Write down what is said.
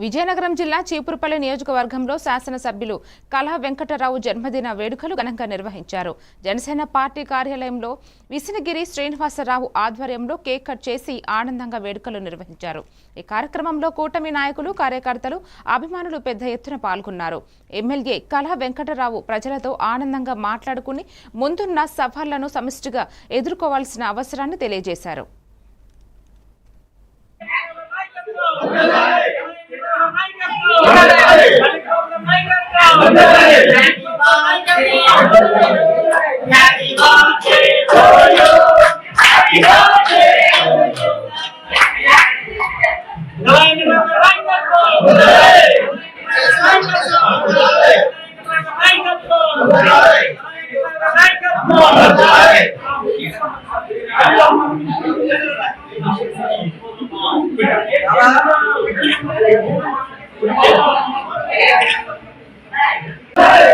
విజయనగరం జిల్లా చీపురుపల్లి నియోజకవర్గంలో శాసనసభ్యులు కళా వెంకటరావు జన్మదిన వేడుకలు ఘనంగా నిర్వహించారు. జనసేన పార్టీ కార్యాలయంలో విసినగిరి శ్రీనివాసరావు ఆధ్వర్యంలో కేక్ కట్ చేసి ఆనందంగా వేడుకలు నిర్వహించారు. ఈ కార్యక్రమంలో కూటమి నాయకులు, కార్యకర్తలు, అభిమానులు పెద్ద ఎత్తున పాల్గొన్నారు. ఎమ్మెల్యే కళా వెంకటరావు ప్రజలతో ఆనందంగా మాట్లాడుకుని ముందున్న సవాళ్లను సమిష్టిగా ఎదుర్కోవాల్సిన అవసరాన్ని తెలియజేశారు. Hey!